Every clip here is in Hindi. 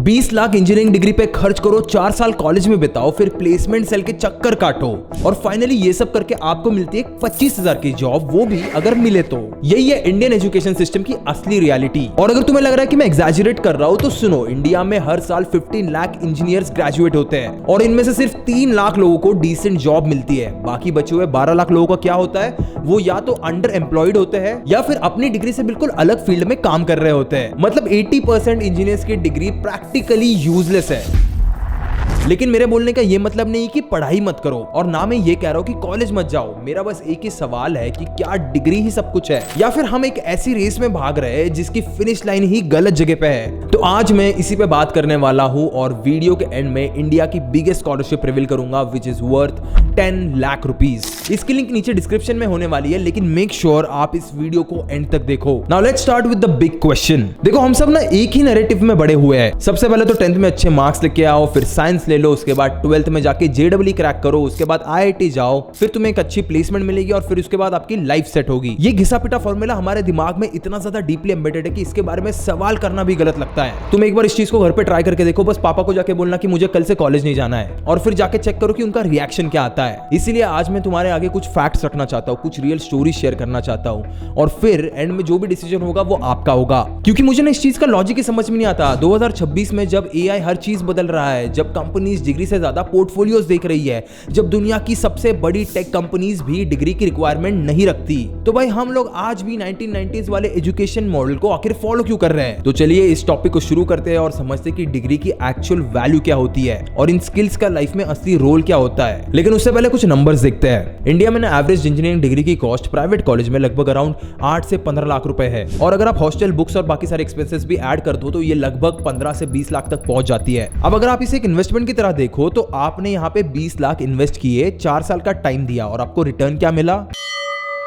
20 लाख इंजीनियरिंग डिग्री पे खर्च करो, 4 साल कॉलेज में बिताओ, फिर प्लेसमेंट सेल के चक्कर काटो और फाइनली ये सब करके आपको मिलती है 25,000 की जॉब, वो भी अगर मिले तो। यही है इंडियन एजुकेशन सिस्टम की असली रियलिटी। और अगर तुम्हें लग रहा है कि मैं एग्जैजरेट कर रहा हूं तो सुनो, इंडिया में हर साल 15 लाख इंजीनियर्स ग्रेजुएट होते हैं और इनमें से सिर्फ 3 लाख लोगों को डिसेंट जॉब मिलती है। बाकी बचे हुए 12 लाख लोगों का क्या होता है? वो या तो अंडर एम्प्लॉयड होते हैं या फिर अपनी डिग्री से बिल्कुल अलग फील्ड में काम कर रहे होते हैं। मतलब 80% इंजीनियर्स की डिग्री प्रैक्टिकली यूजलेस है। लेकिन मेरे बोलने का ये मतलब नहीं कि पढ़ाई मत करो और ना मैं ये कह रहा हूँ कि कॉलेज मत जाओ। मेरा बस एक ही सवाल है कि क्या डिग्री ही सब कुछ है या फिर हम एक ऐसी रेस में भाग रहे हैं जिसकी फिनिश लाइन ही गलत जगह पे है। तो आज मैं इसी पे बात करने वाला हूँ और वीडियो के एंड में इंडिया की बिगेस्ट स्कॉलरशिप रिवील करूंगा which is worth 10 lakh rupees. इसकी लिंक नीचे डिस्क्रिप्शन में होने वाली है, लेकिन मेक श्योर आप इस वीडियो को एंड तक देखो। Now let's start with the big question. देखो, हम सब ना एक ही नैरेटिव में बड़े हुए हैं। सबसे पहले तो 10th में अच्छे मार्क्स लेके आओ, फिर साइंस ले लो, उसके बाद 12th में जाके JEE क्रैक करो, उसके बाद IIT जाओ, फिर तुम्हें एक अच्छी प्लेसमेंट मिलेगी और फिर उसके बाद आपकी लाइफ सेट होगी। ये घिसा पिटा फॉर्मूला हमारे दिमाग में इतना ज्यादा डीपली एम्बेडेड है कि इसके बारे में सवाल करना भी गलत लगता है। तुम एक बार इस चीज को घर पे ट्राई करके देखो, बस पापा को जाके बोलना कि मुझे कल से कॉलेज नहीं जाना है और फिर जाके चेक करो कि उनका रिएक्शन क्या आता है। इसीलिए आज मैं तुम्हारे आगे कुछ फैक्ट्स रखना चाहता हूँ, कुछ रियल स्टोरी शेयर करना चाहता हूँ और फिर एंड में जो भी डिसीजन होगा वो आपका होगा। क्योंकि मुझे ना इस चीज का लॉजिक ही समझ में नहीं आता। 2026 में जब AI हर चीज बदल रहा है, जब कंपनीज डिग्री से ज्यादा पोर्टफोलियोज देख रही है, जब दुनिया की सबसे बड़ी टेक कंपनीज भी डिग्री की रिक्वायरमेंट नहीं रखती, तो भाई हम लोग आज भी 1990s वाले एजुकेशन मॉडल को आखिर फॉलो क्यों कर रहे हैं? तो चलिए इस टॉपिक को शुरू करते हैं और समझते हैं कि डिग्री की एक्चुअल वैल्यू क्या होती है और इन स्किल्स का लाइफ में असली रोल क्या होता है। लेकिन उससे पहले कुछ नंबर्स देखते हैं। इंडिया में ना एवरेज इंजीनियरिंग डिग्री की कॉस्ट प्राइवेट कॉलेज में लगभग अराउंड 8 से 15 लाख रुपए है और अगर आप हॉस्टल, बुक्स और बाकी सारे एक्सपेंसेस भी ऐड कर दो तो ये लगभग 15 से 20 लाख तक पहुंच जाती है। अब अगर आप इसे एक इन्वेस्टमेंट की तरह देखो तो आपने यहाँ पे 20 लाख इन्वेस्ट किए, 4 साल का टाइम दिया और आपको रिटर्न क्या मिला?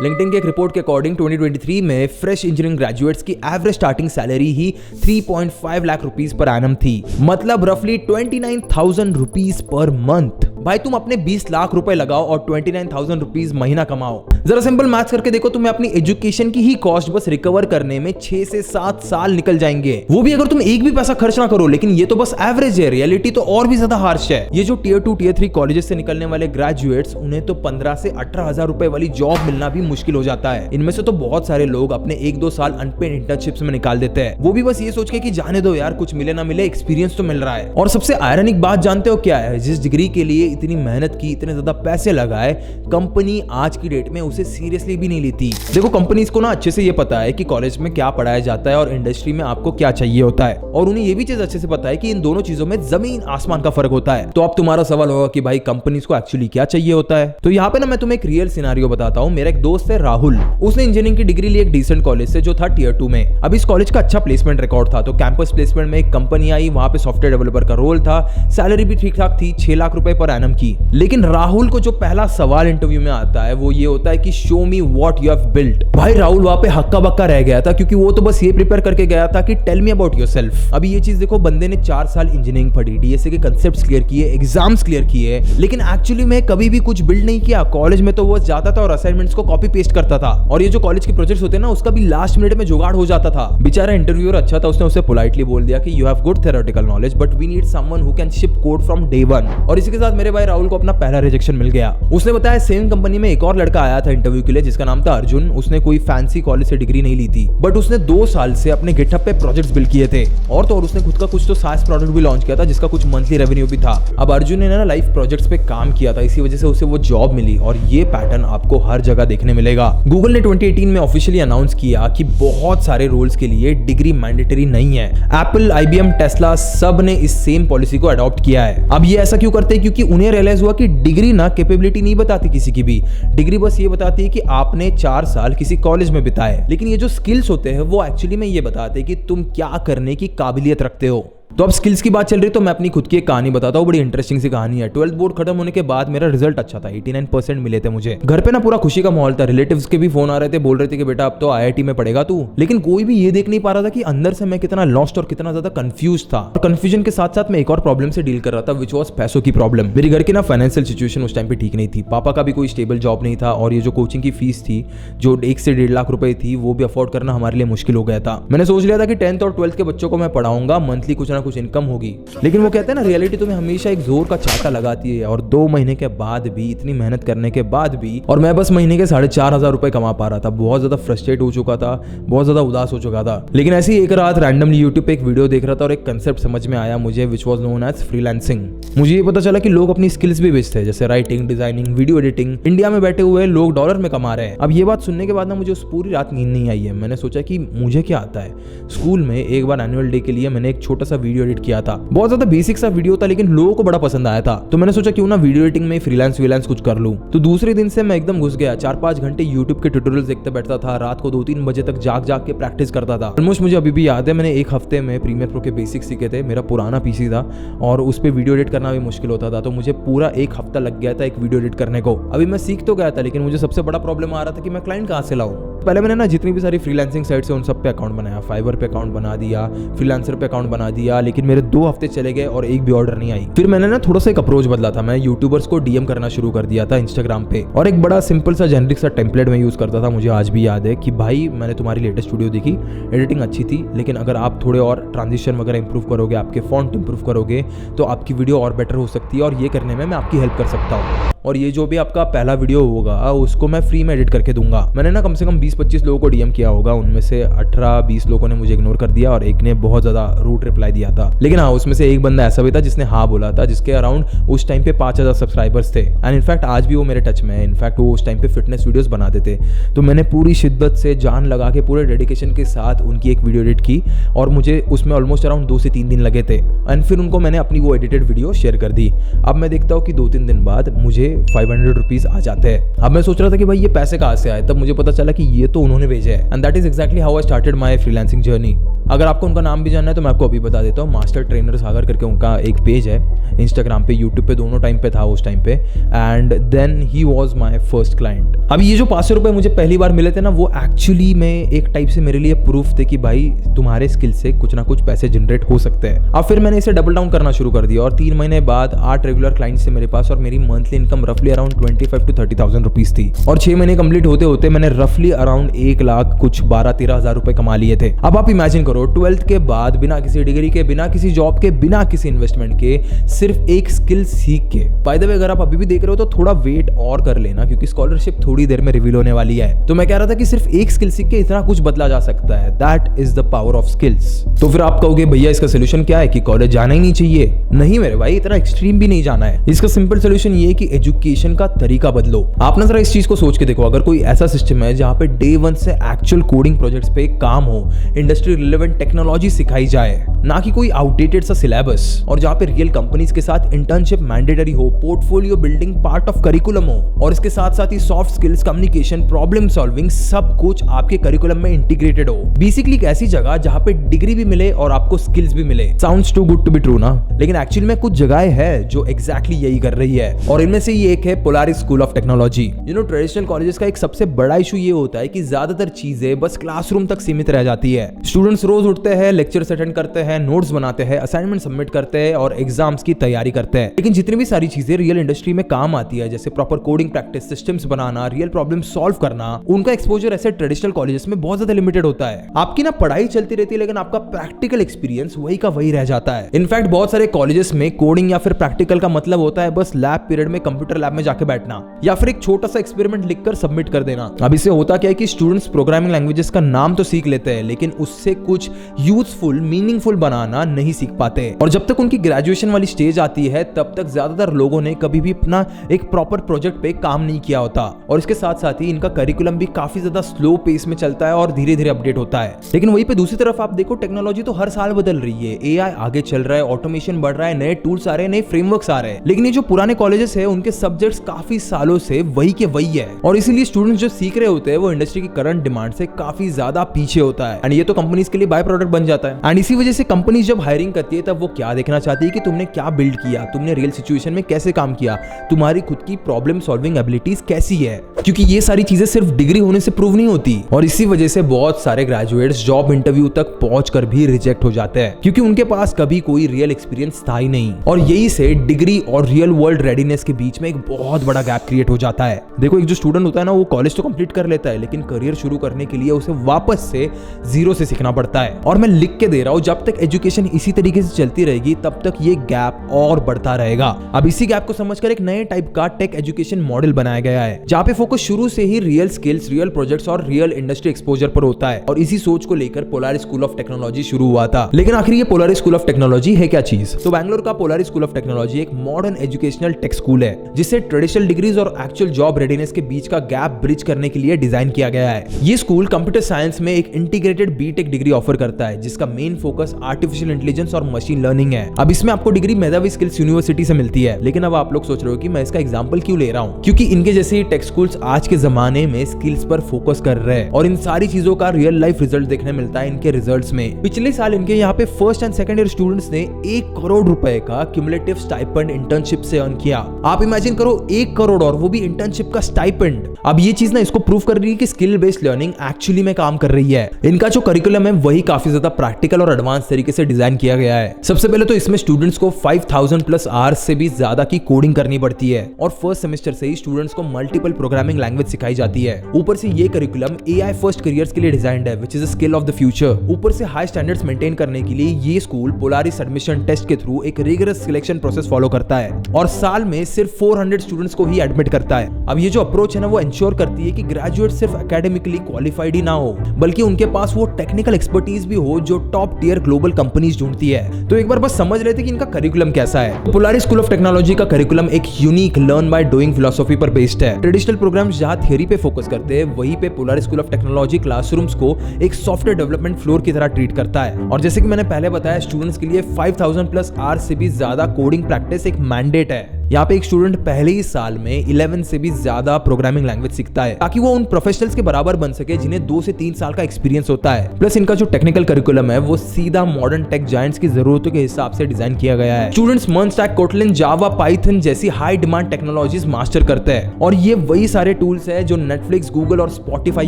लिंक्डइन की एक रिपोर्ट के अकॉर्डिंग 2023 में फ्रेश इंजीनियरिंग ग्रेजुएट्स की एवरेज स्टार्टिंग सैलरी ही 3.5 लाख रुपीस पर एनम थी, मतलब रफली 29,000 रुपीस पर मंथ। भाई तुम अपने 20 लाख रुपए लगाओ और 29,000 रुपीस महीना कमाओ। जरा सिंपल मैथ्स करके देखो, तुम्हें अपनी एजुकेशन की ही कॉस्ट बस रिकवर करने में 6 से 7 साल निकल जाएंगे, वो भी अगर तुम एक भी पैसा खर्च ना करो। लेकिन ये तो बस एवरेज है, रियलिटी तो और भी ज्यादा हार्श है। ये जो Tier 2 Tier 3 कॉलेजेस से निकलने वाले ग्रेजुएट्स, उन्हें तो 15 से 18,000 रुपए वाली जॉब मिलना भी मुश्किल हो जाता है। इनमें से तो बहुत सारे लोग अपने 1-2 साल अनपेड इंटर्नशिप्स में निकाल देते हैं, वो भी बस ये सोच के कि जाने दो यार, कुछ मिले ना मिले एक्सपीरियंस तो मिल रहा है। और सबसे आयरनिक बात जानते हो क्या है? जिस डिग्री के लिए इतनी मेहनत की, इतने ज्यादा पैसे लगाए, कंपनी आज की डेट में उसे सीरियसली भी नहीं लेती। देखो, कंपनीज को ना अच्छे से ये पता है कि कॉलेज में क्या पढ़ाया जाता है और इंडस्ट्री में आपको क्या चाहिए होता है, और उन्हें ये भी चीज अच्छे से पता है कि इन दोनों चीजों में जमीन आसमान का फर्क होता है। तो अब तुम्हारा सवाल होगा कि भाई कंपनीज को एक्चुअली क्या चाहिए होता है? तो यहाँ पे ना मैं तुम्हें एक रियल सिनेरियो बताता हूँ। मेरा एक दोस्त है राहुल, उसने इंजीनियरिंग की डिग्री ली एक डिसेंट कॉलेज से जो था Tier 2 में। अब इस कॉलेज का अच्छा प्लेसमेंट रिकॉर्ड था, तो कैंपस प्लेसमेंट में एक कंपनी आई, वहां पे सॉफ्टवेयर डेवलपर का रोल था, सैलरी भी ठीक ठाक थी, 6 लाख रुपए पर एनम की। लेकिन राहुल को जो पहला सवाल इंटरव्यू में आता है वो ये होता है कि show me what you have built. भाई राहुल वहां पे हक्का बक्का रह गया था, क्योंकि वो तो बस ये प्रिपेयर करके गया था कि टेल मी अबाउट योरसेल्फ। अभी ये चीज देखो, बंदे ने 4 साल इंजीनियरिंग पढ़ी, DSA के कांसेप्ट्स क्लियर किए, एग्जाम्स क्लियर किए, लेकिन एक्चुअली में कभी भी कुछ बिल्ड नहीं किया। कॉलेज में तो वो जाता था और असाइनमेंट्स को कॉपी पेस्ट करता था, और ये जो कॉलेज के प्रोजेक्ट्स होते हैं ना, उसका भी लास्ट मिनट में जुगाड़ हो जाता था। बेचारा इंटरव्यूअर अच्छा था, उसने उसे पोलाइटली बोल दिया कि you have good theoretical knowledge but we need someone who can ship code from day 1। और इसी के साथ मेरे भाई राहुल को अपना पहला रिजेक्शन मिल गया। उसने बताया सेम कंपनी में एक और लड़का आया था इंटरव्यू के लिए जिसका नाम था अर्जुन। उसने कोई फैंसी कॉलेज से डिग्री नहीं ली थी, बट उसने 2 साल से अपने गिटहब पे प्रोजेक्ट्स बिल्ड किए थे, और तो और उसने खुद का कुछ तो SaaS प्रोडक्ट भी लॉन्च किया था जिसका कुछ मंथली रेवेन्यू भी था। अब अर्जुन ने ना लाइव प्रोजेक्ट्स पे काम किया था, इसी वजह से उसे वो जॉब मिली, और ये पैटर्न आपको हर जगह देखने मिलेगा। गूगल ने 2018 में ऑफिशियली अनाउंस किया कि बहुत सारे रोल्स के लिए डिग्री मैंडेटरी नहीं है। एप्पल, IBM, टेस्ला सब ने इस सेम पॉलिसी को अडॉप्ट किया है। अब ये ऐसा क्यों करते हैं? क्योंकि उन्हें रियलाइज हुआ कि डिग्री ना कैपेबिलिटी नहीं बताती किसी की भी, डिग्री बस ये बताती है कि आपने 4 साल किसी कॉलेज में बिताए, लेकिन ये जो स्किल्स होते हैं वो एक्चुअली में ये बताते हैं कि तुम क्या करने की काबिलियत रखते हो। तो अब स्किल्स की बात चल रही तो मैं अपनी खुद की एक कहानी बताता हूँ, बड़ी इंटरेस्टिंग सी कहानी है। 12th बोर्ड खत्म होने के बाद मेरा रिजल्ट अच्छा था, 89% मिले थे मुझे। घर पे ना पूरा खुशी का माहौल था, रिलेटिव्स के भी फोन आ रहे थे, बोल रहे थे कि बेटा अब तो IIT में पढ़ेगा तू। लेकिन कोई भी ये देख नहीं पा रहा था कि अंदर से मैं कितना लॉस्ट और कितना ज्यादा कंफ्यूज था। और कंफ्यूजन के साथ साथ मैं एक और प्रॉब्लम से डील कर रहा था, विच वॉज पैसों की प्रॉब्लम। मेरे घर की ना फाइनेंशियल सिचुएशन उस टाइम पे ठीक नहीं थी, पापा का भी कोई स्टेबल जॉब नहीं था, और ये जो कोचिंग की फीस थी जो 1 से 1.5 लाख रुपए थी वो भी अफोर्ड करना हमारे लिए मुश्किल हो गया था। मैंने सोच लिया था कि 10th और 12th के बच्चों को मैं पढ़ाऊंगा, मंथली कुछ ना ना कुछ इनकम होगी। लेकिन वो कहते हैं ना, रियलिटी तुम्हें हमेशा एक जोर का चाटा लगाती है। और 2 महीने के बाद भी, इतनी मेहनत करने के बाद भी, और मैं बस महीने के 4,500 रुपए कमा पा रहा था। बहुत ज्यादा फ्रस्ट्रेट हो चुका था, बहुत ज्यादा उदास हो चुका था। लेकिन ऐसी एक रात रैंडमली यूट्यूब पे एक वीडियो देख रहा था और एक कंसेप्ट समझ में आया मुझे, which was known as freelancing. मुझे ये पता चला कि लोग अपनी स्किल्स भी बेचते हैं, जैसे writing, designing, video editing. India में बैठे हुए लोग डॉलर में कमा रहे हैं। अब ये बात सुनने के बाद ना मुझे उस पूरी रात नींद नहीं आई है। मैंने सोचा कि मुझे क्या आता है। स्कूल में एक बार एनुअल डे के लिए मैंने एक छोटा सा वीडियो एडिट किया था। बहुत ज्यादा बेसिक सा वीडियो था, लेकिन लोगों को बड़ा पसंद आया था। तो मैंने सोचा क्यों ना वीडियो एडिटिंग में फ्रीलांस कुछ कर लूं। तो दूसरे दिन से मैं एकदम घुस गया। 4-5 घंटे यूट्यूब के ट्यूटोरियल्स देखते बैठता था। रात को 2-3 बजे तक जाग के प्रैक्टिस करता था। ऑलमोस्ट मुझे अभी भी याद है, मैंने एक हफ्ते में प्रीमियर प्रो के बेसिक्स सीखे थे। मेरा पुराना पीसी था और उस पे वीडियो एडिट करना भी मुश्किल होता था। तो मुझे पूरा 1 हफ्ता लग गया था एक वीडियो एडिट करने को। अभी मैं सीख तो गया था, लेकिन मुझे सबसे बड़ा प्रॉब्लम आ रहा था कि मैं क्लाइंट कहां से लाऊं। पहले मैंने ना जितनी भी सारी फ्रीलांसिंग साइट्स है उन सब पे अकाउंट बनाया। फाइवर पे अकाउंट बना दिया, फ्रीलांसर पे अकाउंट बना दिया, लेकिन मेरे 2 हफ्ते चले गए और एक भी ऑर्डर नहीं आई। फिर मैंने ना थोड़ा सा एक अप्रोच बदला था। मैं यूट्यूबर्स को डीएम करना शुरू कर दिया था इंस्टाग्राम पे, और एक बड़ा सिंपल सा जेनरिक सा टेम्पलेट में यूज करता था। मुझे आज भी याद है कि भाई मैंने तुम्हारी लेटेस्ट वीडियो देखी, एडिटिंग अच्छी थी, लेकिन अगर आप थोड़े और ट्रांजिशन वगैरह इंप्रूव करोगे, आपके फॉन्ट इंप्रूव करोगे, तो आपकी वीडियो और बेटर हो सकती है, और ये करने में मैं आपकी हेल्प कर सकता हूँ। और ये जो भी आपका पहला वीडियो होगा उसको मैं फ्री में एडिट करके दूंगा। मैंने ना कम से कम 20-25 लोगों को डीएम किया होगा। उनमें से 18-20 लोगों ने मुझे इग्नोर कर दिया और एक ने बहुत ज्यादा रूड रिप्लाई दिया था। लेकिन हाँ, उसमें से एक बंदा ऐसा भी था जिसने हाँ बोला था, जिसके अराउंड उस टाइम पे 5,000 सब्सक्राइबर्स थे। एंड इनफैक्ट आज भी वो मेरे टच में है। इनफैक्ट वो उस टाइम पे फिटनेस वीडियोस बनाते थे। तो मैंने पूरी शिद्दत से, जान लगा के, पूरे डेडिकेशन के साथ उनकी एक वीडियो एडिट की, और मुझे उसमें ऑलमोस्ट अराउंड 2 से 3 दिन लगे थे। एंड फिर उनको मैंने अपनी वो एडिटेड वीडियो शेयर कर दी। अब मैं देखता हूँ कि 2-3 दिन बाद मुझे 500 रुपीज आ जाते हैं। अब मैं सोच रहा था कि भाई ये पैसे कहाँ से आए, तब मुझे पता चला कि ये तो उन्होंने भेजे हैं। And that is exactly how I started my freelancing journey. अगर आपको उनका नाम भी जानना है तो मैं आपको अभी बता देता हूँ। मास्टर ट्रेनर सागर करके उनका एक पेज है, इंस्टाग्राम पे, यूट्यूब पे, दोनों टाइम पे था उस टाइम पे। And then he was my first client. अब ये जो 500 रुपए मुझे पहली बार मिले थे ना, वो एक्चुअली में एक टाइप से मेरे लिए प्रूफ थे कि भाई तुम्हारे स्किल से कुछ ना कुछ पैसे जनरेट हो सकते हैं। अब फिर मैंने इसे डबल डाउन करना शुरू कर दिया, और 3 महीने बाद 8 रेगुलर क्लाइंट्स थे मेरे पास, और मेरी मंथली इनकम रफली अराउंड 25,000 to 30,000 रुपीज थी। और 6 महीने कंप्लीट होते होते मैंने रफली अराउंड 1 लाख कुछ 12-13 हजार रुपए कमा लिए थे। अब आप इमेजिन करो, 12th के बाद बिना किसी डिग्री के, बिना किसी जॉब के, बिना किसी इन्वेस्टमेंट के, सिर्फ एक स्किल सीख के। बाय द वे, अगर आप अभी भी देख रहे हो तो थोड़ा वेट और कर लेना, क्योंकि स्कॉलरशिप थोड़ी देर में रिवील होने वाली है। तो मैं कह रहा था कि सिर्फ एक स्किल सीख के इतना कुछ बदला जा सकता है। That is the power of skills. तो फिर आप कहोगे भैया इसका सोल्यूशन क्या है, कि कॉलेज जाना ही नहीं चाहिए? नहीं मेरे भाई, इतना एक्सट्रीम भी नहीं जाना है। इसका सिंपल सोल्यूशन ये है कि एजुकेशन का तरीका बदलो। आप ना जरा इस चीज को सोच के देखो, अगर कोई ऐसा सिस्टम है जहां पे डे 1 से एक्चुअल कोडिंग प्रोजेक्ट्स पे काम हो, इंडस्ट्री रिलेवेंट टेक्नोलॉजी सिखाई जाए, ना कि कोई आउटडेटेड सा सिलेबस, और जहां पे रियल कंपनीज के साथ इंटर्नशिप मैंडेटरी हो, portfolio building part of curriculum हो, और इसके साथ साथ ही soft skills, communication, problem solving, सब कुछ आपके करिकुलम में इंटीग्रेटेड हो। बेसिकली एक ऐसी जगह जहां पे डिग्री भी मिले और आपको स्किल्स भी मिले। Sounds too good to be true ना, लेकिन एक्चुअली में कुछ जगहें है जो एग्जैक्टली यही कर रही है, और इनमें से ये एक है Polaris school of technology. Traditional colleges का एक सबसे बड़ा इशू ये होता है कि ज्यादातर चीजें बस क्लासरूम तक सीमित रह जाती है। स्टूडेंट्स रोज उठते हैं, लेक्चर्स अटेंड करते हैं, नोट्स बनाते हैं, असाइनमेंट सबमिट करते हैं और एग्जाम्स की तैयारी करते हैं। लेकिन जितनी भी सारी चीजें रियल इंडस्ट्री में काम आती है, जैसे प्रॉपर कोडिंग प्रैक्टिस, सिस्टम्स बनाना, रियल प्रॉब्लम सॉल्व करना, उनका एक्सपोजर ऐसे ट्रेडिशनल कॉलेजेस में बहुत ज्यादा लिमिटेड होता है। आपकी ना पढ़ाई चलती रहती है, लेकिन आपका प्रैक्टिकल एक्सपीरियंस वही का वही रह जाता है। इनफैक्ट बहुत सारे कॉलेजेस में कोडिंग या फिर प्रैक्टिकल का मतलब होता है बस लैब पीरियड में कंप्यूटर लैब में जाके बैठना, या फिर एक छोटा सा एक्सपेरिमेंट लिखकर सबमिट कर देना। अब इससे होता क्या है कि स्टूडेंट्स प्रोग्रामिंग लैंग्वेजेस का नाम तो सीख लेते हैं, लेकिन उससे कुछ यूजफुल, मीनिंगफुल बनाना नहीं सीख पाते। और जब तक उनकी ग्रेजुएशन वाली स्टेज आती है, तब तक ज्यादातर लोगों ने कभी भी अपना एक प्रॉपर प्रोजेक्ट पे काम नहीं किया होता। और इसके साथ साथ ही इनका करिकुलम भी काफी ज्यादा स्लो पेस में चलता है और धीरे धीरे अपडेट होता है। लेकिन वहीं पे दूसरी तरफ आप देखो, टेक्नोलॉजी तो हर साल बदल रही है, एआई आगे चल रहा है, ऑटोमेशन बढ़ रहा है, नए टूल्स आ रहे हैं, नए फ्रेमवर्क्स आ रहे हैं। लेकिन ये जो पुराने कॉलेजेस है, उनके सब्जेक्ट्स काफी सालों से वही के वही है, और इसीलिए स्टूडेंट्स जो सीख रहे होते हैं वो इंडस्ट्री की करंट डिमांड से काफी ज्यादा पीछे होता है। एंड ये तो कंपनीज के लिए बाय प्रोडक्ट बन जाता है। एंड इसी वजह से कंपनीज जब हायरिंग करती है, तब वो क्या देखना चाहती है कि तुमने क्या बिल्ड किया, तुमने रियल सिचुएशन में कैसे काम किया, तुम्हारी खुद की प्रॉब्लम सॉल्विंग एबिलिटीज कैसी है, क्योंकि ये सारी चीजें सिर्फ डिग्री होने से प्रूव नहीं होती। और इसी वजह से बहुत सारे ग्रेजुएट्स जॉब इंटरव्यू तक पहुंचकर भी रिजेक्ट हो जाते हैं, क्योंकि उनके पास कभी कोई रियल एक्सपीरियंस था ही नहीं। और यही से डिग्री और रियल वर्ल्ड रेडीनेस के बीच में में एक बहुत बड़ा गैप क्रिएट हो जाता है। देखो, एक जो स्टूडेंट होता है ना, वो कॉलेज तो कंप्लीट कर लेता है, लेकिन करियर शुरू करने के लिए उसे वापस से जीरो से सीखना पड़ता है। और मैं लिख के दे रहा हूं, जब तक एजुकेशन इसी तरीके से चलती रहेगी तब तक ये गैप और बढ़ता रहेगा। अब इसी गैप को समझकर एक नए टाइप का टेक एजुकेशन मॉडल बनाया गया है, जहां पे फोकस शुरू से ही रियल स्किल्स, रियल प्रोजेक्ट्स और रियल इंडस्ट्री एक्सपोजर पर होता है। और इसी सोच को लेकर पोलारिस स्कूल ऑफ टेक्नोलॉजी शुरू हुआ था। लेकिन आखिर ये पोलारिस स्कूल ऑफ टेक्नोलॉजी है क्या चीज? तो बैंगलोर का पोलारिस स्कूल ऑफ टेक्नोलॉजी एक मॉडर्न एजुकेशनल टेक स्कूल है, जिससे ट्रेडिशनल डिग्रीज और एक्चुअल जॉब रेडीनेस के बीच का गैप ब्रिज करने के लिए डिजाइन किया गया है। ये स्कूल कंप्यूटर साइंस में एक इंटीग्रेटेड बीटेक डिग्री ऑफर करता है, जिसका मेन फोकस आर्टिफिशियल इंटेलिजेंस और मशीन लर्निंग है। अब इसमें आपको डिग्री मेधावी स्किल्स यूनिवर्सिटी से मिलती है। लेकिन अब आप लोग सोच रहे हो कि मैं इसका एग्जांपल क्यों ले रहा हूं? क्योंकि इनके जैसे ही टेक स्कूल्स आज के जमाने में स्किल्स पर फोकस कर रहे हैं और इन सारी चीजों का रियल लाइफ रिजल्ट देखने मिलता है इनके रिजल्ट्स में। पिछले साल इनके यहाँ पे first and second year students ने 1 करोड़ रुपए का क्यूमुलेटिव स्टाइपेंड इंटर्नशिप से अर्न किया। आप इमेजिन करो, 1 करोड़, और वो भी इंटर्नशिप का स्टाइपेंड। अब ये चीज ना इसको प्रूव कर रही है कि स्किल बेस्ड लर्निंग एक्चुअली में काम कर रही है। इनका जो करिकुलम है वही काफी ज्यादा प्रैक्टिकल और एडवांस तरीके से डिजाइन किया गया है। सबसे पहले तो इसमें स्टूडेंट्स को 5000 प्लस आवर्स से भी ज्यादा की कोडिंग करनी पड़ती है और फर्स्ट सेमेस्टर से ही स्टूडेंट्स को मल्टीपल प्रोग्रामिंग लैंग्वेज सिखाई जाती है। ऊपर से ये करिकुलम एआई फर्स्ट करियर्स के लिए डिजाइंड है, which is a skill of the future. ऊपर से हाई स्टैंडर्ड्स मेंटेन करने के लिए ये स्कूल पोलारिस एडमिशन टेस्ट के थ्रू एक रिगरस सिलेक्शन प्रोसेस फॉलो करता है और साल में सिर्फ 400 स्टूडेंट्स को ही एडमिट करता है। अब ये जो अप्रोच है ना, वो इंश्योर करती है कि ग्रेजुएट सिर्फ एकेडमिकली क्वालिफाइड ही ना हो, बल्कि उनके पास वो टेक्निकल एक्सपर्टीज भी हो जो टॉप टियर ग्लोबल कंपनीज ढूंढती है। तो एक बार बस समझ लेते कि इनका करिकुलम कैसा है। पोलारिस स्कूल ऑफ टेक्नोलॉजी का करिकुलम एक unique learn by doing philosophy पर बेस्ड है। ट्रेडिशनल प्रोग्राम्स जहां थ्योरी पे फोकस करते हैं, वहीं पे Polaris school of technology classrooms को एक सॉफ्टवेयर डेवलपमेंट फ्लोर की तरह ट्रीट करता है। और जैसे कि मैंने पहले बताया, स्टूडेंट्स के लिए 5000 प्लस आवर्स से भी ज्यादा कोडिंग प्रैक्टिस एक मैंडेट है। यहाँ पे एक स्टूडेंट पहले ही साल में 11 से भी ज्यादा प्रोग्रामिंग लैंग्वेज सीखता है, ताकि वो उन प्रोफेशनल्स के बराबर बन सके जिन्हें 2 से 3 साल का एक्सपीरियंस होता है। प्लस इनका जो टेक्निकल करिकुलम है वो सीधा मॉडर्न टेक जायंट्स की जरूरतों के हिसाब से डिजाइन किया गया है। स्टूडेंट्स मर्न स्टैक, कोटलिन, जावा, पाइथन जैसी हाई डिमांड टेक्नोलॉजीज मास्टर करते हैं और ये वही सारे टूल्स है जो नेटफ्लिक्स, गूगल और स्पॉटिफाई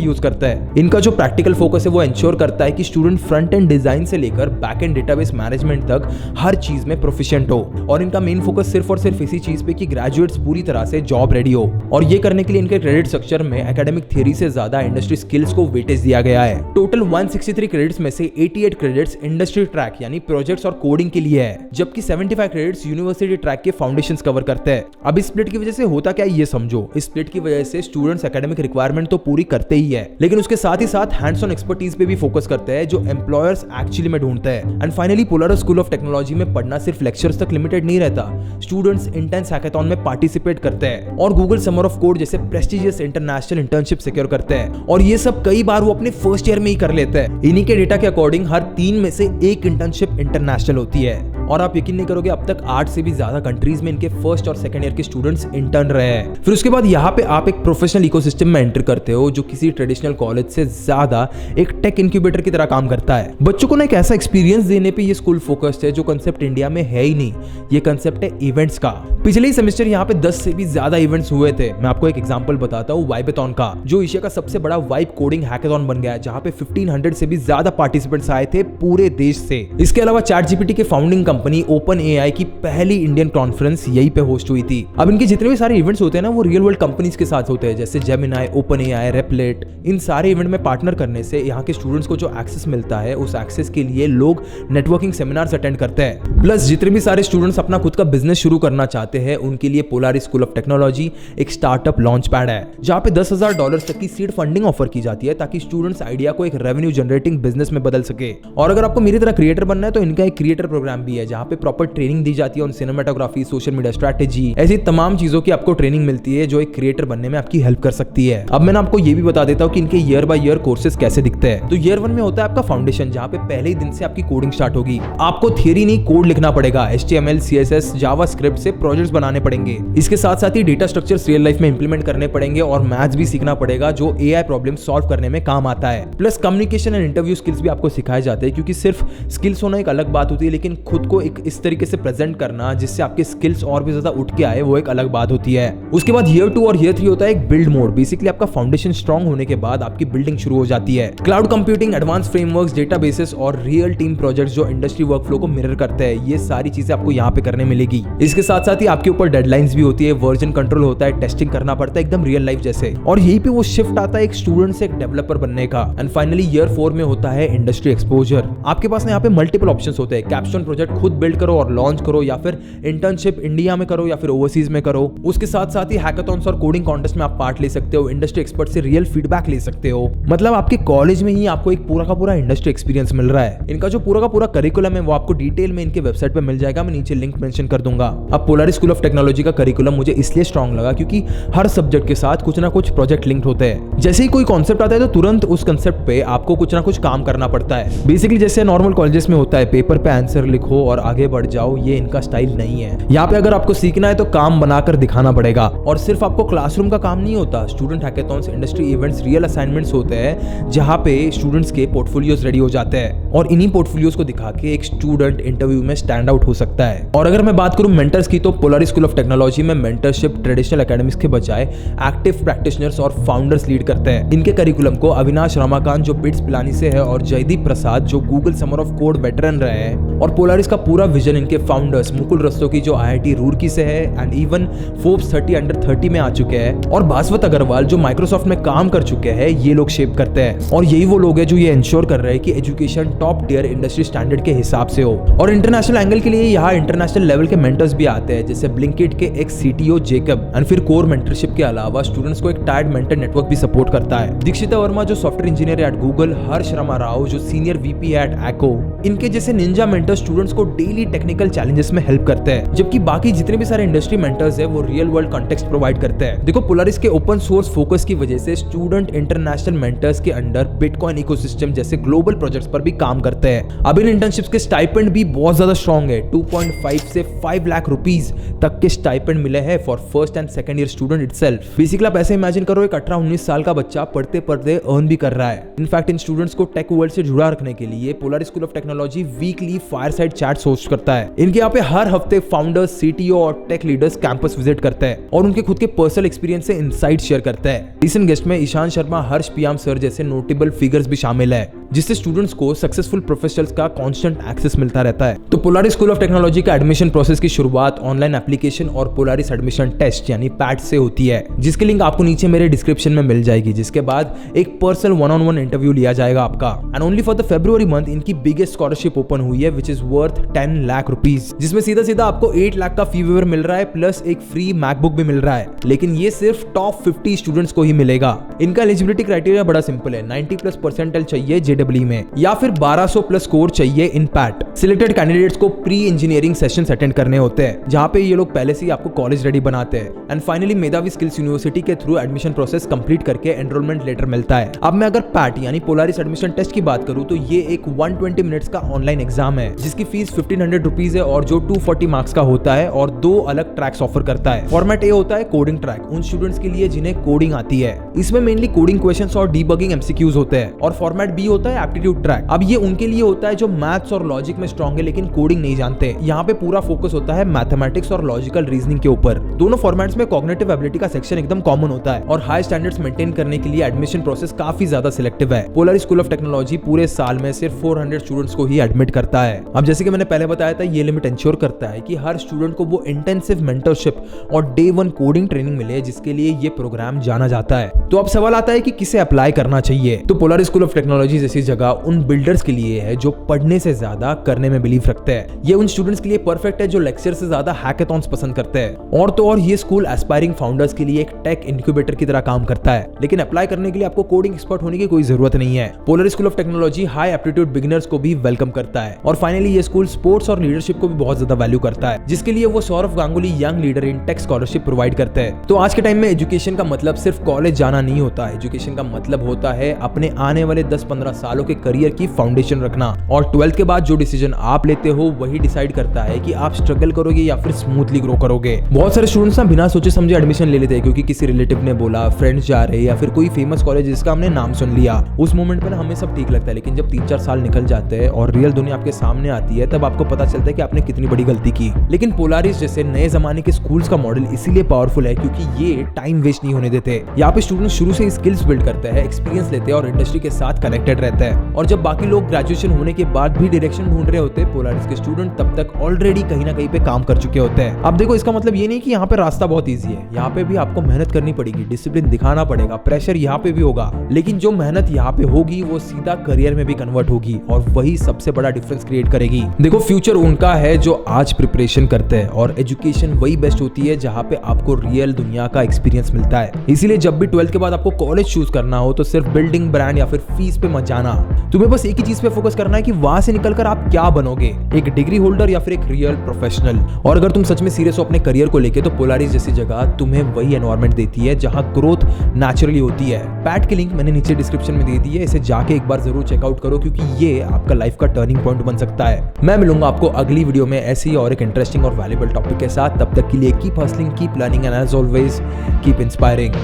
यूज करता है। इनका जो प्रैक्टिकल फोकस है वो इंश्योर करता है कि स्टूडेंट फ्रंट एंड डिजाइन से लेकर बैक एंड डेटाबेस मैनेजमेंट तक हर चीज में प्रोफिशिएंट हो। और इनका मेन फोकस सिर्फ और सिर्फ इसी चीज पे कि ग्रेजुएट पूरी तरह से जॉब रेडी हो। और ये करने के लिए इनके क्रेडिट स्ट्रक्चर में एकेडमिक थ्योरी से ज्यादा इंडस्ट्री स्किल्स को वेटेज दिया गया है। टोटल 163 क्रेडिट्स में से 88 क्रेडिट्स इंडस्ट्री ट्रैक यानी प्रोजेक्ट्स और कोडिंग के लिए है, जबकि 75 क्रेडिट्स यूनिवर्सिटी ट्रैक के फाउंडेशंस कवर करते हैं। अब इस स्प्लिट की वजह से होता क्या है ये समझो। इस स्प्लिट की वजह से स्टूडेंट्स एकेडमिक रिक्वायरमेंट तो पूरी करते ही है, लेकिन उसके साथ ही साथ हैंड्स ऑन एक्सपर्टीज पे भी फोकस करते हैं जो एम्प्लॉयर्स एक्चुअली में ढूंढते हैं। And finally Polaris school of technology में पढ़ना सिर्फ लेक्चर्स तक लिमिटेड नहीं रहता। स्टूडेंट्स इंटेंस हैकाथॉन में पार्टिसिपेट करते हैं और गूगल समर ऑफ कोड जैसे प्रेस्टिजियस इंटरनेशनल इंटर्नशिप सिक्योर करते हैं। और ये सब कई बार वो अपने फर्स्ट ईयर में ही कर लेते हैं। इन्हीं के डेटा के अकॉर्डिंग हर 3 में से 1 इंटर्नशिप इंटरनेशनल होती है। और आप यकीन नहीं करोगे, अब तक 8 से भी ज्यादा कंट्रीज में इनके फर्स्ट और सेकंड ईयर के स्टूडेंट्स इंटर्न रहे हैं। फिर उसके बाद यहाँ पे आप एक प्रोफेशनल इकोसिस्टम में एंटर करते हो जो किसी ट्रेडिशनल कॉलेज से ज्यादा एक टेक इंक्यूबेटर की तरह काम करता है। बच्चों को ना एक ऐसा एक्सपीरियंस देने पे ये स्कूल फोकस्ड है जो कंसेप्ट इंडिया में है ही नहीं। ये कंसेप्ट है इवेंट्स का। पिछले ही सेमेस्टर यहाँ पे 10 से भी ज्यादा इवेंट्स हुए थे। मैं आपको एक एग्जांपल बताता हूँ वाइबेथॉन का, जो एशिया का सबसे बड़ा वाइब कोडिंग हैकाथॉन बन गया है, जहाँ पे 1500 से भी ज्यादा पार्टिसिपेंट्स आए थे पूरे देश से। इसके अलावा चैटजीपीटी के फाउंडिंग कंपनी ओपन एआई की पहली इंडियन कॉन्फ्रेंस यहीं पे होस्ट हुई थी। अब इनके जितने भी सारे इवेंट्स होते हैं ना, वो रियल वर्ल्ड कंपनीज के साथ होते हैं, जैसे जेमिनाई, ओपन एआई, रेपलेट। इन सारे इवेंट में पार्टनर करने से यहाँ के स्टूडेंट्स को जो एक्सेस मिलता है, उस एक्सेस के लिए लोग नेटवर्किंग सेमिनार्स अटेंड करते हैं। प्लस जितने भी सारे स्टूडेंट्स अपना खुद का बिजनेस शुरू करना चाहते हैं, उनके लिए पोलारिस स्कूल ऑफ टेक्नोलॉजी एक स्टार्टअप लॉन्च पैड है, जहाँ पे $10,000 तक की सीड फंडिंग ऑफर की जाती है, ताकि स्टूडेंट्स आइडिया को एक रेवेन्यू जनरेटिंग बिजनेस में बदल सके। और अगर आपको मेरी तरह क्रिएटर बनना है, तो इनका एक क्रिएटर प्रोग्राम भी है, जहाँ पे प्रॉपर ट्रेनिंग दी जाती है on cinematography, social media strategy, ऐसी तमाम चीजों की आपको ट्रेनिंग मिलती है जो एक क्रिएटर बनने में आपकी हेल्प कर सकती है। अब मैं आपको ये भी बता देता हूँ कि इनके ईयर बाय ईयर कोर्सेज कैसे दिखते हैं। तो ईयर 1 में होता है आपका फाउंडेशन, जहाँ पे पहले ही दिन से आपकी कोडिंग स्टार्ट होगी। आपको थियरी नहीं, कोड लिखना पड़ेगा। HTML, CSS, जावास्क्रिप्ट से प्रोजेक्ट्स बनाने पड़ेंगे। इसके साथ साथ ही डेटा स्ट्रक्चर्स रियल लाइफ में इंप्लीमेंट करने पड़ेंगे और मैथ्स भी सीखना पड़ेगा, जो एआई प्रॉब्लम सॉल्व करने में काम आता है। Plus communication and interview skills भी आपको सिखाए जाते हैं, क्योंकि सिर्फ स्किल्स होना एक अलग बात होती है, लेकिन खुद को एक इस तरीके से प्रेजेंट करना जिससे आपके स्किल्स और भी ज्यादा उठ के आए, वो एक अलग बात होती है। उसके बाद ईयर 2 और ईयर 3 होता है एक बिल्ड मोड। बेसिकली आपका फाउंडेशन स्ट्रांग होने के बाद आपकी बिल्डिंग शुरू हो जाती है। Cloud computing, advance frameworks, databases और रियल टीम प्रोजेक्ट्स जो इंडस्ट्री वर्कफ्लो को मिरर करते हैं, ये सारी चीजें आपको यहाँ पे करने मिलेगी। इसके साथ साथ ही आपके ऊपर डेडलाइंस भी होती है, वर्जन कंट्रोल होता है, टेस्टिंग करना पड़ता है एकदम रियल लाइफ जैसे। और यहीं पे वो शिफ्ट आता है एक स्टूडेंट से एक डेवलपर बनने का। एंड फाइनली ईयर 4 में होता है इंडस्ट्री एक्सपोजर। आपके पास यहाँ पे मल्टीपल ऑप्शंस होते हैं, कैप्स्टोन प्रोजेक्ट खुद बिल्ड करो और लॉन्च करो, या फिर इंटर्नशिप इंडिया में करो या फिर ओवरसीज में करो। उसके साथ साथ ही हैकाथॉन्स और कोडिंग कॉन्टेस्ट में आप पार्ट ले सकते हो, इंडस्ट्री एक्सपर्ट से रियल फीडबैक ले सकते हो। मतलब आपके कॉलेज में ही आपको एक पूरा का पूरा इंडस्ट्री एक्सपीरियंस मिल रहा है। इनका जो पूरा का पूरा करिकुलम है वो आपको डिटेल में इनके वेबसाइट पे मिल जाएगा, मैं नीचे लिंक मेंशन कर दूंगा। अब पोलारिस स्कूल ऑफ टेक्नोलॉजी का करिकुलम मुझे इसलिए स्ट्रांग लगा क्योंकि हर सब्जेक्ट के साथ कुछ ना कुछ प्रोजेक्ट लिंक्ड होते हैं। जैसे ही कोई कॉन्सेप्ट आता है तो तुरंत उस कॉन्सेप्ट पे आपको कुछ ना कुछ काम करना पड़ता है। बेसिकली जैसे नॉर्मल कॉलेजेस में होता है पेपर पे आंसर लिखो और आगे बढ़ जाओ, ये इनका स्टाइल नहीं है। यहाँ पे अगर आपको सीखना है तो काम बनाकर दिखाना पड़ेगा। और सिर्फ आपको क्लासरूम का काम नहीं होता, student hackathons, industry events, real assignments होते हैं जहाँ पे स्टूडेंट्स के पोर्टफोलियोज रेडी हो जाते हैं और इन्हीं पोर्टफोलियोज को दिखा के एक स्टूडेंट इंटरव्यू में स्टैंड आउट हो सकता है। और अगर मैं बात करूं मेंटर्स की, तो पोलारिस स्कूल ऑफ टेक्नोलॉजी में मेंटरशिप ट्रेडिशनल एकेडमिक्स के बजाय एक्टिव प्रैक्टिशनर्स और फाउंडर्स लीड करते हैं। इनके करिकुलम को अविनाश रमाकांत जो बिट्स पिलानी से है और जयदीप प्रसाद जो Google summer of code veteran रहे हैं। और पोलारिस का पूरा विजन इनके फाउंडर्स मुकुल रस्तोगी जो IIT रूरकी से है एंड इवन फोर्ब्स 30 अंडर 30 में आ चुके हैं, और भास्वत अग्रवाल जो माइक्रोसॉफ्ट में काम कर चुके हैं, ये लोग शेप करते हैं। और यही वो लोग हैं जो ये इंश्योर कर रहे हैं कि education top tier industry standard के हिसाब से हो। और इंटरनेशनल एंगल के लिए यहाँ इंटरनेशनल लेवल के मेंटर्स भी आते हैं, जैसे ब्लिंकिट के एक्स CTO जेकब। एंड फिर कोर मेंटरशिप के अलावा स्टूडेंट्स को एक टायर्ड मेंटर नेटवर्क भी सपोर्ट करता है। दीक्षिता वर्मा जो सॉफ्टवेयर इंजीनियर एट गूगल, हर्ष रमा राव जो सीनियर VP एट एक्को, इनके जैसे निंजा मेंटर स्टूडेंट्स को डेली टेक्निकल चैलेंजेस में हेल्प करते हैं। जबकि बाकी जितने भी सारे इंडस्ट्री मेंटर्स है वो रियल वर्ल्ड कॉन्टेक्स्ट प्रोवाइड करते हैं। देखो पोलारिस के ओपन सोर्स फोकस की वजह से स्टूडेंट इंटरनेशनल मेंटर्स के अंडर बिटकॉइन इकोसिस्टम जैसे ग्लोबल प्रोजेक्ट्स पर भी काम करते हैं। अब इन इंटर्नशिप्स के स्टाइपेंड भी बहुत ज्यादा स्ट्रॉन्ग है। 2.5 से 5 लाख रुपीज तक के स्टाइपेंड मिले हैं for first and second year student itself. Basically आप ऐसे इमेजिन करो, एक 18-19 साल का बच्चा पढ़ते पढ़ते अर्न भी कर रहा है। इनफैक्ट इन स्टूडेंट्स को टेक वर्ल्ड से जुड़ा रखने के लिए Polaris school of technology weekly fireside chats host करता है। इनके यहाँ पे हर हफ्ते फाउंडर्स, CTO और टेक लीडर्स कैंपस विजिट करते हैं और उनके खुद के पर्सनल एक्सपीरियंस से इनसाइट शेयर करते हैं। रिसेंट गेस्ट में ईशान शर्मा, हर्ष पियाम सर जैसे नोटेबल फिगर्स भी शामिल है, जिससे स्टूडेंट्स को सक्सेसफुल प्रोफेशनल्स का कांस्टेंट एक्सेस मिलता रहता है। तो पोलारिस स्कूल ऑफ टेक्नोलॉजी का एडमिशन प्रोसेस की शुरुआत ऑनलाइन एप्लीकेशन और पोलारिस एडमिशन टेस्ट यानी पैट से होती है, जिसकी लिंक आपको नीचे मेरे डिस्क्रिप्शन में मिल जाएगी। जिसके बाद एक पर्सनल 1-on-1 इंटरव्यू लिया जाएगा आपका। And only for the February month इनकी बिगेस्ट स्कॉलरशिप ओपन हुई है which is worth 10 lakh rupees, जिसमें सीधा सीधा आपको 8 लाख का फी वेवर मिल रहा है प्लस एक फ्री मैकबुक भी मिल रहा है। लेकिन ये सिर्फ टॉप 50 स्टूडेंट्स को ही मिलेगा। इनका एलिजिबिलिटी क्राइटेरिया बड़ा सिंपल है, 90+ परसेंटाइल चाहिए JEE में या फिर 1200+ स्कोर चाहिए इन पैट। सिलेक्टेड कैंडिडेट्स को प्री इंजीनियरिंग सेशंस अटेंड करने होते हैं, जहां पे ये लोग पहले से ही आपको कॉलेज रेडी बनाते हैं। एंड फाइनली मेधावी स्किल्स यूनिवर्सिटी के थ्रू एडमिशन प्रोसेस कंप्लीट करके एनरोलमेंट लेटर मिलता है। अब मैं अगर पैट यानी पोलारिस एडमिशन टेस्ट की बात करूं तो ये एक 120 मिनट्स का ऑनलाइन एग्जाम है, जिसकी फीस 1500 रुपीज है और जो 240 मार्क्स का होता है और 2 अलग ट्रैक्स ऑफर करता है। फॉर्मेट ए होता है कोडिंग ट्रैक, उन स्टूडेंट्स के लिए जिन्हें कोडिंग आती है। इसमें मेनली कोडिंग क्वेश्चंस और डीबगिंग MCQs होते हैं। और फॉर्मेट बी होता है एप्टीट्यूड ट्रैक। अब ये उनके लिए होता है जो मैथ्स और लॉजिक में स्ट्रॉन्ग है लेकिन कोडिंग नहीं जानते। यहाँ पे पूरा फोकस होता है मैथमेटिक्स और लॉजिकल रीजनिंग के ऊपर। दोनों फॉर्मेट्स में कॉग्निटिव एबिलिटी का सेक्शन एकदम कॉमन होता है और हाई स्टैंडर्ड्स मेंटेन करने के लिए एडमिशन प्रोसेस काफी ज्यादा सिलेक्टिव है। पोलारिस स्कूल ऑफ टेक्नोलॉजी पूरे साल में सिर्फ 400 स्टूडेंट्स को ही एडमिट करता है। अब जैसे कि मैंने पहले बताया था, ये लिमिट इंश्योर करता है कि हर स्टूडेंट को वो इंटेंसिव मेंटरशिप और डे 1 कोडिंग ट्रेनिंग मिले, जिसके लिए ये प्रोग्राम जाना जाता है। तो अब सवाल आता है कि किसे अप्लाई करना चाहिए। तो पोलारिस स्कूल ऑफ टेक्नोलॉजी जैसी जगह उन बिल्डर्स के लिए है जो पढ़ने से ज्यादा करने में बिलीव रखते हैं। ये उन स्टूडेंट्स के लिए परफेक्ट है जो लेक्चर से ज्यादा हैकाथॉन्स पसंद करते हैं। और तो और ये स्कूल एस्पायरिंग फाउंडर्स के लिए एक टेक इंक्यूबेटर की तरह काम करता है। लेकिन अप्लाई करने के लिए आपको कोडिंग एक्सपर्ट होने की कोई जरूरत नहीं है। Polaris school of technology high aptitude beginners को भी वेलकम करता है। और फाइनली ये स्कूल स्पोर्ट्स और लीडरशिप को भी बहुत ज्यादा वैल्यू करता है, जिसके लिए वो Sourav Ganguly young leader in tech scholarship provide करते हैं। तो आज के टाइम में एजुकेशन का मतलब सिर्फ कॉलेज जाना नहीं होता है। एजुकेशन का मतलब होता है अपने आने वाले 10-15 सालों के करियर की फाउंडेशन रखना। और 12th के बाद जो डिसीजन आप लेते हो वही डिसाइड करता है कि आप स्ट्रगल करोगे या फिर स्मूथली ग्रो करोगे। बहुत सारे स्टूडेंट्स ना बिना सोचे समझे एडमिशन ले लेते हैं क्योंकि किसी रिलेटिव ने बोला, फ्रेंड्स जा रहे या फिर कोई फेमस कॉलेज जिसका हमने नाम सुन लिया। उस मोमेंट में ना हमें सब ठीक लगता है, लेकिन जब 3-4 साल निकल जाते हैं और रियल दुनिया आपके सामने आती है तब आपको पता चलता है कि आपने कितनी बड़ी गलती की। लेकिन पोलारिस जैसे नए जमाने के स्कूल्स का मॉडल इसीलिए पावरफुल है क्योंकि ये टाइम वेस्ट नहीं होने देते। यहाँ पे स्टूडेंट्स शुरू से स्किल्स बिल्ड करते हैं, एक्सपीरियंस लेते हैं और इंडस्ट्री के साथ कनेक्टेड रहते हैं। और जब बाकी लोग ग्रेजुएशन होने के बाद भी डायरेक्शन ढूंढ रहे होते हैं, पोलारिस के स्टूडेंट तब तक ऑलरेडी कहीं ना कहीं पे काम कर चुके होते हैं। अब देखो, इसका मतलब ये नहीं कि यहाँ पे रास्ता बहुत ईजी है। यहाँ पे भी आपको मेहनत करनी पड़ेगी, डिसिप्लिन दिखाना पड़ेगा, प्रेशर यहाँ पे भी होगा, लेकिन जो मेहनत यहाँ पे होगी वो सीधा करियर में भी कन्वर्ट होगी और वही सबसे बड़ा डिफरेंस क्रिएट करेगी। देखो, फ्यूचर उनका है जो आज प्रिपरेशन करते हैं, और एजुकेशन वही बेस्ट होती है जहाँ पे आपको रियल दुनिया का एक्सपीरियंस मिलता है। इसीलिए जब भी 12th के बाद आपको कॉलेज चूज करना हो तो सिर्फ बिल्डिंग, ब्रांड या फिर फीस पे मत जाना। तुम्हें बस एक ही चीज पे फोकस करना है कि वहां से निकलकर आप क्या बनोगे, एक डिग्री होल्डर या फिर एक रियल प्रोफेशनल। और अगर तुम सच में सीरियस हो अपने करियर को लेके, तो पोलारिस जैसी जगह तुम्हें वही एनवायरनमेंट देती है जहां ग्रोथ नेचुरली होती है। पैट की लिंक मैंने नीचे डिस्क्रिप्शन में दे दी है, इसे जाके एक बार जरूर चेकआउट करो, क्योंकि ये आपका लाइफ का टर्निंग पॉइंट बन सकता है। मैं मिलूंगा आपको अगली वीडियो में ऐसी ही और एक इंटरेस्टिंग और वैल्यूएबल टॉपिक के साथ। तब तक के लिए keep hustling, keep learning and as always keep inspiring.